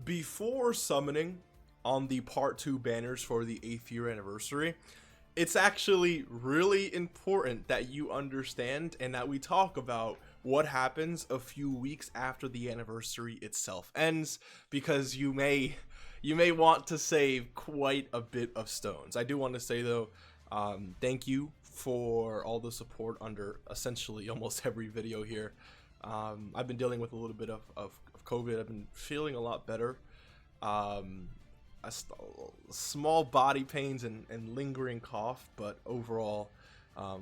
before summoning on the part 2 banners for the 8th year anniversary, it's actually really important that you understand and that we talk about what happens a few weeks after the anniversary itself ends, because you may want to save quite a bit of stones. I do want to say though, thank you for all the support under essentially almost every video here. I've been dealing with a little bit of COVID. I've been feeling a lot better. Small body pains and lingering cough, but overall,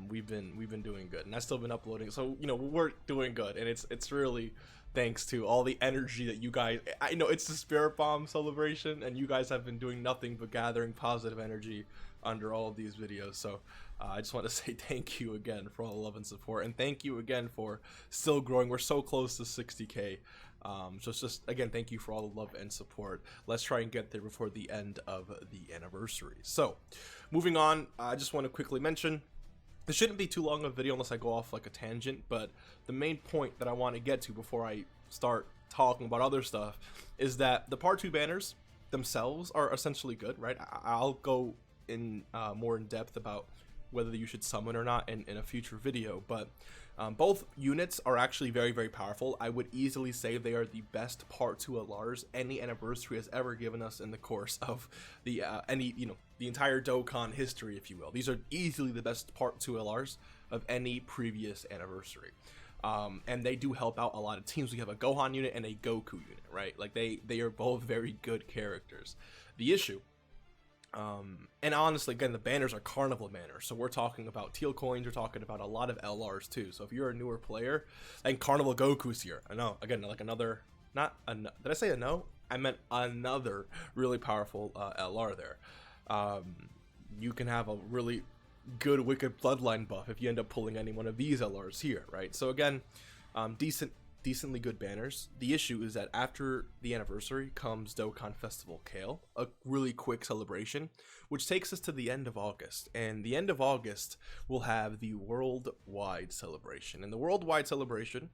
we've been doing good, and I've still been uploading. So we're doing good, and it's really thanks to all the energy that you guys. I know it's the Spirit Bomb celebration, and you guys have been doing nothing but gathering positive energy under all of these videos. So I just want to say thank you again for all the love and support, and thank you again for still growing. We're so close to 60K. So it's just, again, thank you for all the love and support. Let's try and get there before the end of the anniversary. So moving on, I just want to quickly mention, this shouldn't be too long of a video unless I go off like a tangent, but the main point that I want to get to before I start talking about other stuff is that the part 2 banners themselves are essentially good, right? I'll go in more in depth about whether you should summon or not in a future video, but both units are actually very, very powerful. I would easily say they are the best part 2 LRs any anniversary has ever given us in the course of the the entire Dokkan history, if you will. These are easily the best part 2 LRs of any previous anniversary. And they do help out a lot of teams. We have a Gohan unit and a Goku unit, right? Like they are both very good characters. The issue, and honestly, again, the banners are carnival banners, so we're talking about teal coins, we're talking about a lot of LRs too. So if you're a newer player, and Carnival Goku's here, I know, again, like another, did I say a no? I meant another really powerful LR there. You can have a really good Wicked Bloodline buff if you end up pulling any one of these LRs here, right? So again, decently good banners. The issue is that after the anniversary comes Dokkan Festival Kale, a really quick celebration, which takes us to the end of August. And the end of August will have the worldwide celebration. And the worldwide celebration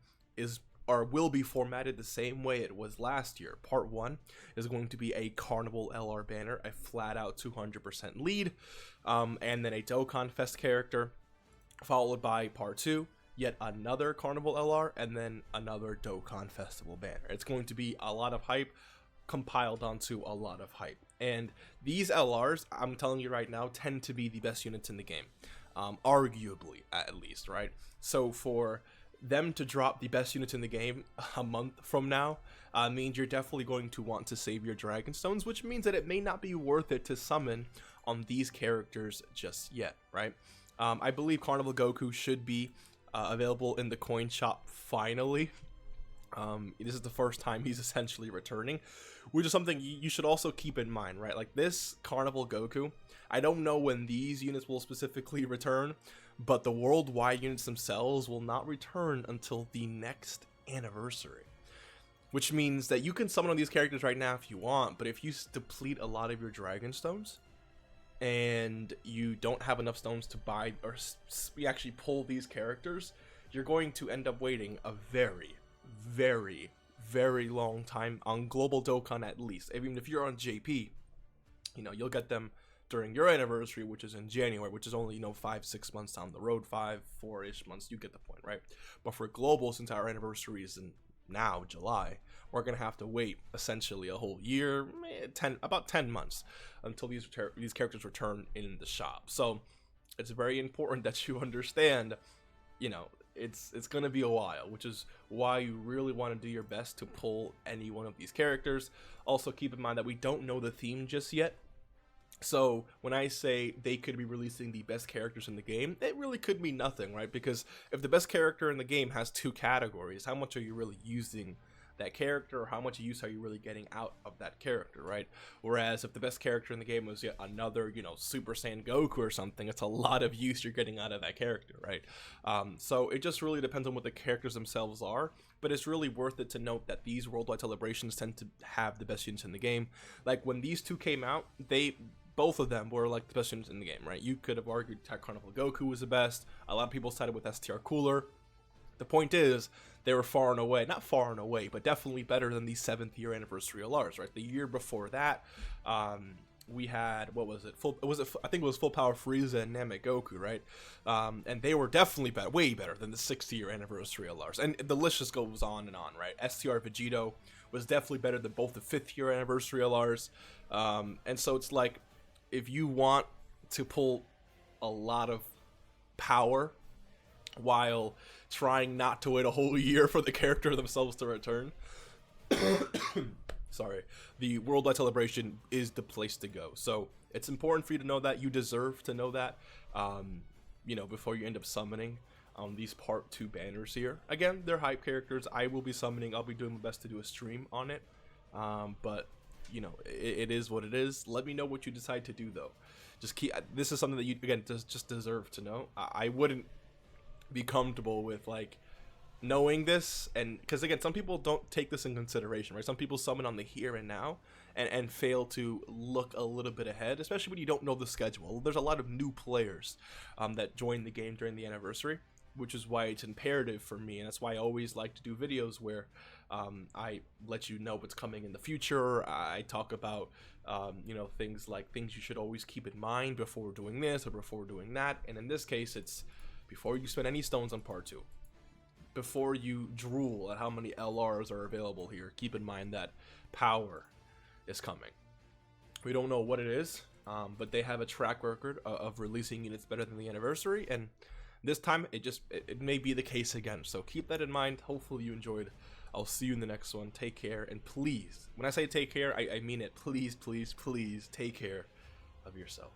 will be formatted the same way it was last year. Part 1 is going to be a Carnival LR banner, a flat out 200% lead, and then a Dokkan Fest character, followed by Part 2, yet another Carnival LR, and then another Dokkan Festival banner. It's going to be a lot of hype compiled onto a lot of hype. And these LRs, I'm telling you right now, tend to be the best units in the game. Arguably, at least, right? So for them to drop the best units in the game a month from now means you're definitely going to want to save your Dragon Stones, which means that it may not be worth it to summon on these characters just yet, right? I believe Carnival Goku should be available in the coin shop finally. This is the first time he's essentially returning, which is something you should also keep in mind, right? Like this Carnival Goku, I don't know when these units will specifically return, but the worldwide units themselves will not return until the next anniversary, which means that you can summon on these characters right now if you want, but if you deplete a lot of your Dragon Stones and you don't have enough stones to buy or actually pull these characters, you're going to end up waiting a very, very, very long time on Global Dokkan at least. Even if you're on JP, you'll get them during your anniversary, which is in January, which is only 5-6 months down the road, 4-ish months. You get the point, right? But for Global, since our anniversary is in now July, we're gonna have to wait essentially a whole year, about 10 months until these characters return in the shop. So it's very important that you understand, it's gonna be a while, which is why you really want to do your best to pull any one of these characters. Also keep in mind that we don't know the theme just yet. So when I say they could be releasing the best characters in the game, it really could mean nothing, right? Because if the best character in the game has 2 categories, how much are you really using that character, or how much use are you really getting out of that character, right? Whereas if the best character in the game was yet another, Super Saiyan Goku or something, it's a lot of use you're getting out of that character, right? So it just really depends on what the characters themselves are, but it's really worth it to note that these worldwide celebrations tend to have the best units in the game. Like when these 2 came out, both of them were like the best units in the game, right? You could have argued that Carnival Goku was the best. A lot of people sided with STR Cooler. The point is, they were far and away, not far and away, but definitely better than the 7th year anniversary LRs, right? The year before that, we had, what was it? I think it was Full Power Frieza and Namek Goku, right? And they were definitely better, way better than the 6th year anniversary LRs. And the list just goes on and on, right? STR Vegito was definitely better than both the 5th year anniversary LRs. And so it's like, if you want to pull a lot of power while trying not to wait a whole year for the character themselves to return, sorry, the Worldwide Celebration is the place to go. So it's important for you to know that. You deserve to know that, you know, before you end up summoning these part 2 banners here. Again, they're hype characters. I will be summoning. I'll be doing my best to do a stream on it. But, you know, it is what it is. Let me know what you decide to do, though. Just keep, this is something that you, again, just deserve to know. I wouldn't be comfortable with, like, knowing this, and because again, some people don't take this in consideration, right? Some people summon on the here and now and fail to look a little bit ahead, especially when you don't know the schedule. There's a lot of new players that join the game during the anniversary, which is why it's imperative for me, and that's why I always like to do videos where I let you know what's coming in the future. I talk about you know, things you should always keep in mind before doing this or before doing that, and in this case, it's before you spend any stones on part 2. Before you drool at how many LRs are available here, keep in mind that power is coming. We don't know what it is, but they have a track record of releasing units better than the anniversary, and this time it may be the case again. So keep that in mind. Hopefully you enjoyed. I'll see you in the next one. Take care, and please, when I say take care, I mean it. Please, please, please take care of yourself.